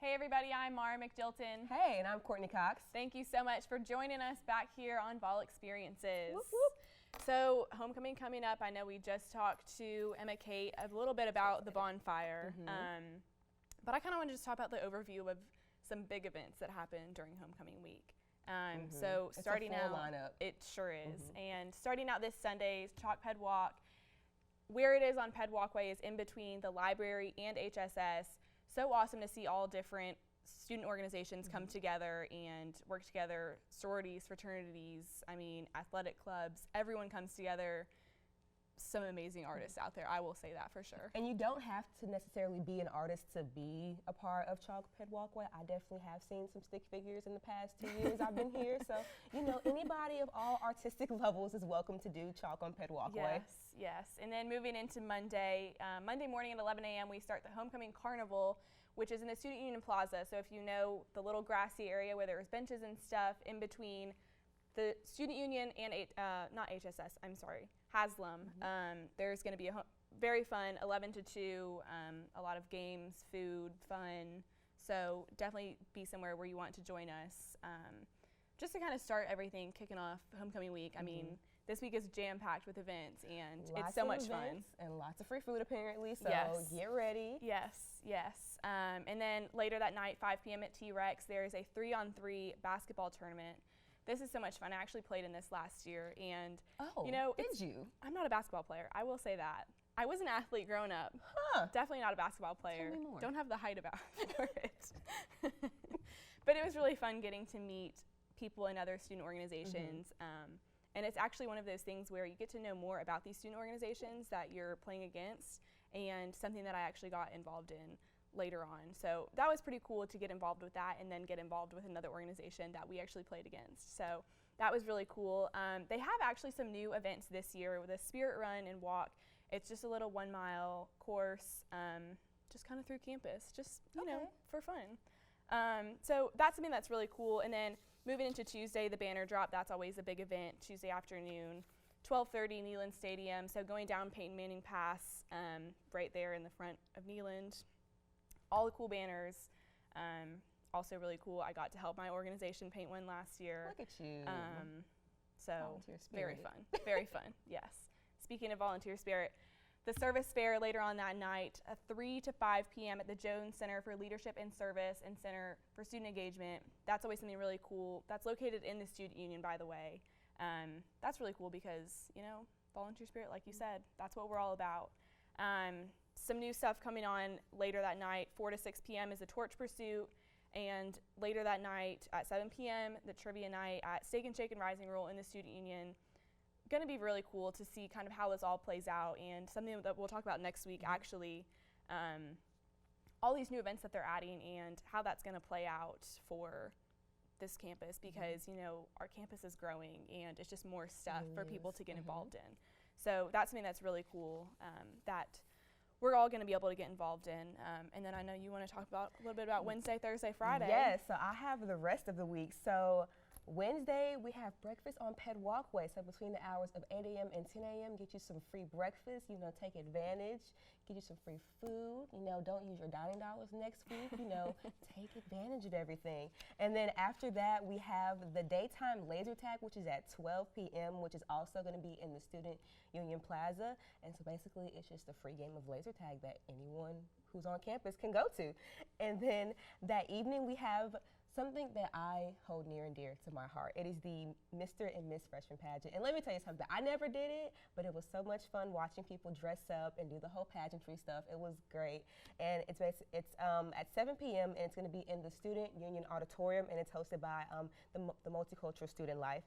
Hey everybody, I'm Mara and McJilton. Hey, and I'm Courtney Cox. Thank you so much for joining us back here on Vol Experiences. Whoop, whoop. So, homecoming coming up. I know we just talked to Emma Kate a little bit about the bonfire, but I kind of want to just talk about the overview of some big events that happened during homecoming week. So starting it's a full out, lineup. it sure is. And starting out this Sunday's Chalk Ped Walk, where it is on Ped Walkway is in between the library and HSS. So awesome to see all different student organizations come together and work together, sororities, fraternities, athletic clubs, everyone comes together. Some amazing artists out there, I will say that for sure. And you don't have to necessarily be an artist to be a part of Chalk Ped Walkway. I definitely have seen some stick figures in the past 2 years I've been here. So, anybody of all artistic levels is welcome to do Chalk on Ped Walkway. Yes, yes. And then moving into Monday, Monday morning at 11 a.m. we start the Homecoming Carnival, which is in the Student Union Plaza. So if you know the little grassy area where there's benches and stuff in between the Student Union and not HSS, I'm sorry, Haslam. There's going to be a very fun 11 to 2, a lot of games, food, fun. So definitely be somewhere where you want to join us. Just to kind of start everything, kicking off homecoming week. I mean, this week is jam-packed with events, and it's so much fun. And lots of free food, apparently, so yes. Get ready. Yes, yes. And then later that night, 5 p.m. at T-Rex, there is a 3-on-3 basketball tournament. This is so much fun. I actually played in this last year, and did you? I'm not a basketball player. I will say that. I was an athlete growing up. Definitely not a basketball player. Tell me more. Don't have the height about for it. But it was really fun getting to meet people in other student organizations. And it's actually one of those things where you get to know more about these student organizations that you're playing against, and something that I actually got involved in later on. So that was pretty cool to get involved with that and then get involved with another organization that we actually played against. So that was really cool. They have actually some new events this year with a spirit run and walk. It's just a little 1-mile course, just kind of through campus, just, you know, for fun. So that's something that's really cool. And then moving into Tuesday, the banner drop, that's always a big event, Tuesday afternoon, 12:30, Neyland Stadium. So going down Peyton Manning Pass, right there in the front of Neyland. All the cool banners, also really cool. I got to help my organization paint one last year. Look at you. So very fun, very fun, yes. Speaking of volunteer spirit, the service fair later on that night, 3 to 5 p.m. at the Jones Center for Leadership and Service and Center for Student Engagement. That's always something really cool. That's located in the Student Union, by the way. That's really cool because, volunteer spirit, like you said, that's what we're all about. Some new stuff coming on later that night, 4 to 6 p.m. is the Torch Pursuit, and later that night at 7 p.m. the trivia night at Steak and Shake and Rising Roll in the Student Union. Going to be really cool to see kind of how this all plays out, and something that we'll talk about next week actually, all these new events that they're adding and how that's going to play out for this campus, because our campus is growing and it's just more stuff for people to get involved in. So that's something that's really cool that we're all going to be able to get involved in. And then I know you want to talk about a little bit about Wednesday, Thursday, Friday. Yes, so I have the rest of the week. So Wednesday, we have breakfast on Ped Walkway. So between the hours of 8 a.m. and 10 a.m., get you some free breakfast, take advantage, get you some free food, don't use your dining dollars next week, take advantage of everything. And then after that, we have the daytime laser tag, which is at 12 p.m., which is also going to be in the Student Union Plaza. And so basically, it's just a free game of laser tag that anyone who's on campus can go to. And then that evening, we have something that I hold near and dear to my heart. It is the Mr. and Miss Freshman pageant. And let me tell you something, I never did it, but it was so much fun watching people dress up and do the whole pageantry stuff. It was great. And it's at 7 p.m. and it's gonna be in the Student Union Auditorium, and it's hosted by the Multicultural Student Life.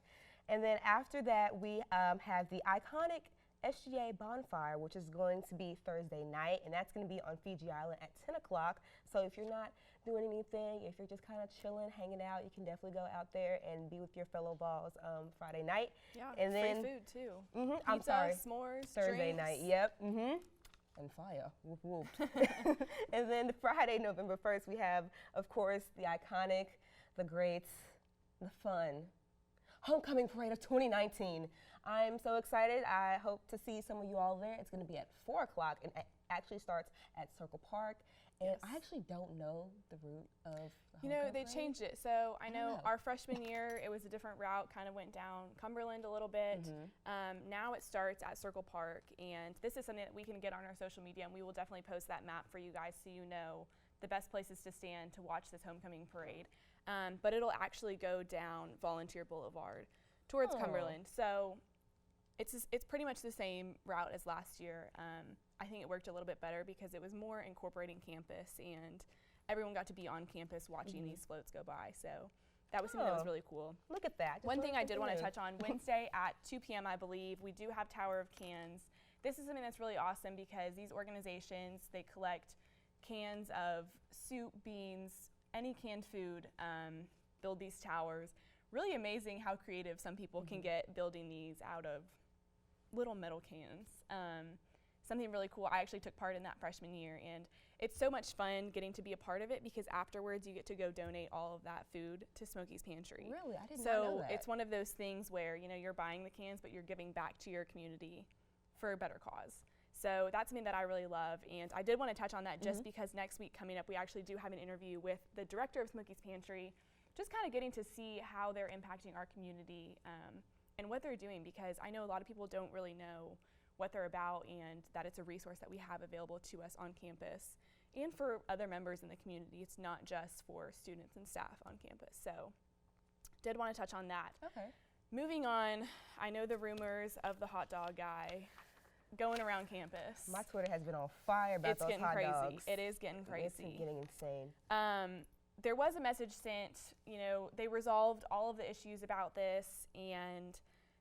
And then after that, we have the iconic SGA Bonfire, which is going to be Thursday night, and that's going to be on Fiji Island at 10 o'clock. So if you're not doing anything, if you're just kind of chilling, hanging out, you can definitely go out there and be with your fellow Vols Friday night. Yeah, and then free food too. Pizza, I'm sorry, s'mores, Thursday drinks. night. Yep. And fire. Whoop, whoop. And then Friday, November 1st, we have, of course, the iconic, the great, the fun Homecoming Parade of 2019. I'm so excited. I hope to see some of you all there. It's going to be at 4 o'clock, and actually starts at Circle Park. And I actually don't know the route of the they parade. changed it. So I know our freshman year, it was a different route, kind of went down Cumberland a little bit. Now it starts at Circle Park, and this is something that we can get on our social media, and we will definitely post that map for you guys so you know the best places to stand to watch this homecoming parade. But it'll actually go down Volunteer Boulevard towards Cumberland. So it's pretty much the same route as last year. I think it worked a little bit better because it was more incorporating campus, and everyone got to be on campus watching these floats go by. So that was something that was really cool. Look at that. One thing I did want to touch on, Wednesday at 2 p.m., I believe, we do have Tower of Cans. This is something that's really awesome because these organizations, they collect cans of soup, beans, any canned food, build these towers. Really amazing how creative some people can get building these out of little metal cans. Something really cool. I actually took part in that freshman year, and it's so much fun getting to be a part of it because afterwards you get to go donate all of that food to Smokey's Pantry. Really? I didn't know that. So it's one of those things where, you're buying the cans, but you're giving back to your community for a better cause. So that's something that I really love, and I did want to touch on that just because next week coming up, we actually do have an interview with the director of Smokey's Pantry, just kind of getting to see how they're impacting our community and what they're doing, because I know a lot of people don't really know what they're about and that it's a resource that we have available to us on campus and for other members in the community. It's not just for students and staff on campus. So did want to touch on that. Okay. Moving on, I know the rumors of the hot dog guy going around campus. My Twitter has been on fire about those hot dogs. It's getting crazy. It is getting crazy. It's getting insane. There was a message sent, they resolved all of the issues about this, and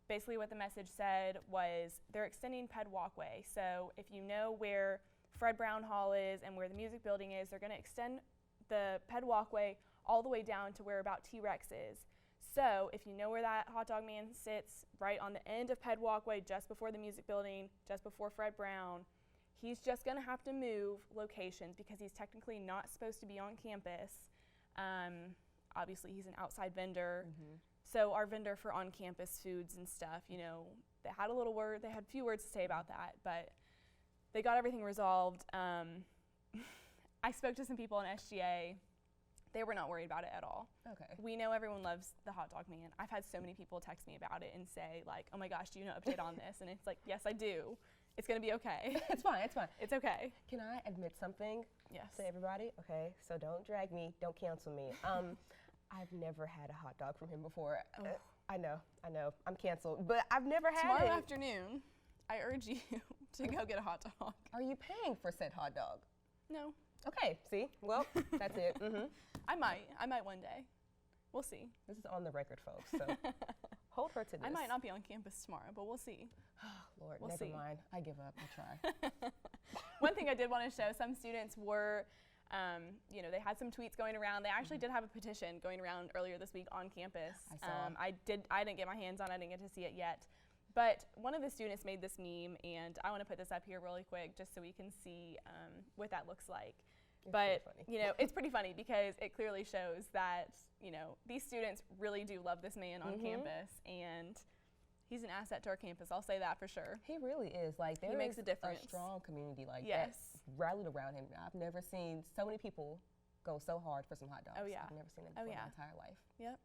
basically what the message said was they're extending Ped Walkway. So if you know where Fred Brown Hall is and where the music building is, they're going to extend the Ped Walkway all the way down to where about T-Rex is. So if you know where that hot dog man sits, right on the end of Ped Walkway, just before the music building, just before Fred Brown, he's just going to have to move locations because he's technically not supposed to be on campus. Obviously, he's an outside vendor. So our vendor for on-campus foods and stuff, they had a few words to say about that, but they got everything resolved. I spoke to some people in SGA. They were not worried about it at all. Okay. We know everyone loves the hot dog man. I've had so many people text me about it and say, like, oh my gosh, do you know update on this? And it's like, yes, I do. It's going to be okay. It's fine. It's fine. It's okay. Can I admit something? Yes. To everybody? Okay, so don't drag me. Don't cancel me. I've never had a hot dog from him before. Oh. I know. I'm canceled, but I've never had Tomorrow it. afternoon, I urge you to go get a hot dog. Are you paying for said hot dog? No. Okay, see? Well, that's it. I might one day. We'll see. This is on the record, folks, so hold her to this. I might not be on campus tomorrow, but we'll see. Lord, we'll never see. mind. I give up. I'll try. One thing I did want to show, some students were, they had some tweets going around. They actually did have a petition going around earlier this week on campus. I saw. I didn't get my hands on it. I didn't get to see it yet. But one of the students made this meme, and I want to put this up here really quick just so we can see what that looks like. But, it's pretty funny because it clearly shows that, these students really do love this man on campus, and he's an asset to our campus. I'll say that for sure. He really is. Like, there makes a difference. A strong community like Yes. that rallied around him. I've never seen so many people go so hard for some hot dogs. Oh, yeah. I've never seen it before in my entire life. Yep.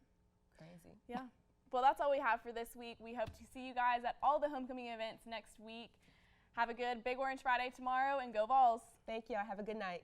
Crazy. Yeah. Well, that's all we have for this week. We hope to see you guys at all the homecoming events next week. Have a good Big Orange Friday tomorrow, and go Vols. Thank you. Have a good night.